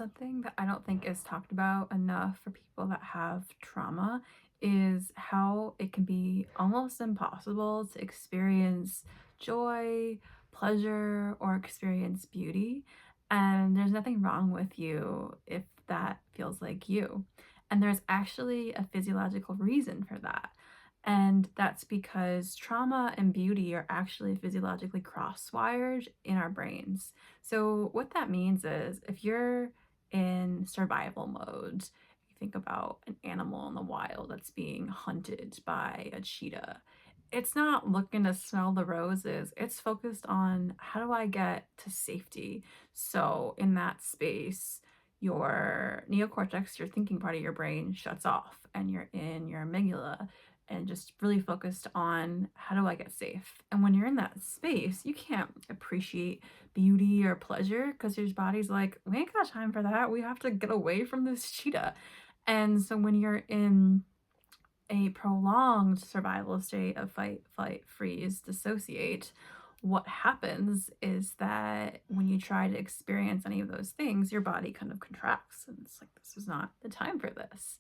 Something that I don't think is talked about enough for people that have trauma is how it can be almost impossible to experience joy, pleasure, or experience beauty. And there's nothing wrong with you if that feels like you. And there's actually a physiological reason for that. And that's because trauma and beauty are actually physiologically cross-wired in our brains. So what that means is if you're in survival mode, you think about an animal in the wild that's being hunted by a cheetah. It's not looking to smell the roses. It's focused on how do I get to safety? So in that space, your neocortex, your thinking part of your brain, shuts off and you're in your amygdala and just really focused on how do I get safe? And when you're in that space, you can't appreciate beauty or pleasure because your body's like, we ain't got time for that. We have to get away from this cheetah. And so when you're in a prolonged survival state of fight, flight, freeze, dissociate, what happens is that when you try to experience any of those things, your body kind of contracts and it's like, this is not the time for this.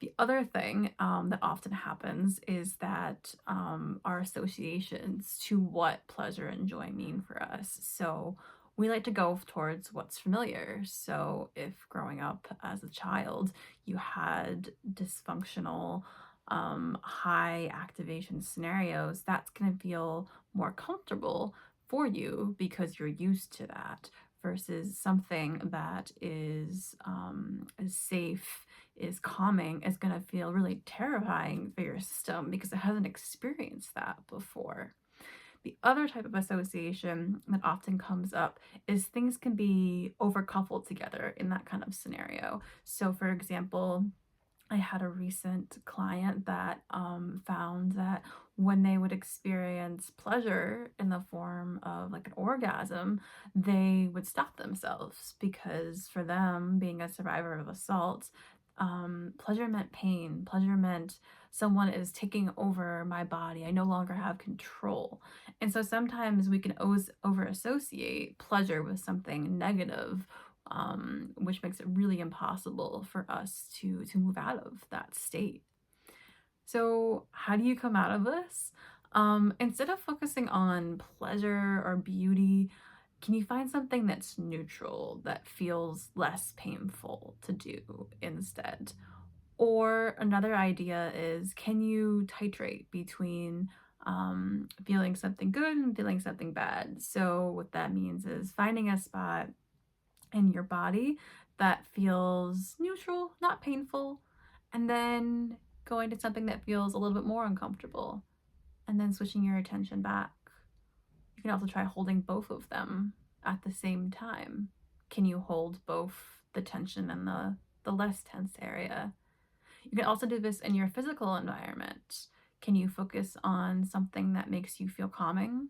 The other thing that often happens is that our associations to what pleasure and joy mean for us. So we like to go towards what's familiar. So if growing up as a child, you had dysfunctional, high activation scenarios, that's going to feel more comfortable for you because you're used to that versus something that is safe, is calming, is going to feel really terrifying for your system because it hasn't experienced that before. The other type of association that often comes up is things can be overcoupled together in that kind of scenario. So, for example, I had a recent client that found that when they would experience pleasure in the form of like an orgasm, they would stop themselves because for them, being a survivor of assault, pleasure meant pain. Pleasure meant someone is taking over my body. I no longer have control. And so sometimes we can over associate pleasure with something negative, which makes it really impossible for us to move out of that state. So how do you come out of this? Instead of focusing on pleasure or beauty, can you find something that's neutral, that feels less painful to do instead? Or another idea is, can you titrate between feeling something good and feeling something bad? So what that means is finding a spot in your body that feels neutral, not painful, and then going to something that feels a little bit more uncomfortable, and then switching your attention back. You can also try holding both of them at the same time. Can you hold both the tension and the less tense area? You can also do this in your physical environment. Can you focus on something that makes you feel calming,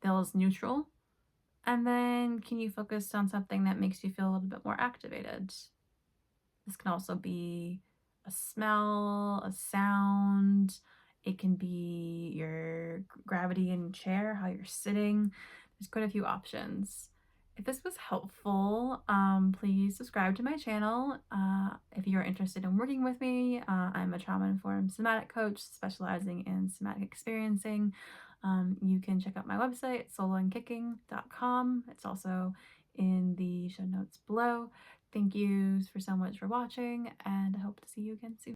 feels neutral? And then can you focus on something that makes you feel a little bit more activated? This can also be a smell, a sound. It can be your gravity in chair, how you're sitting. There's quite a few options. If this was helpful, please subscribe to my channel. If you're interested in working with me, I'm a trauma-informed somatic coach specializing in somatic experiencing. You can check out my website, soloandkicking.com. It's also in the show notes below. Thank you for so much for watching, and I hope to see you again soon.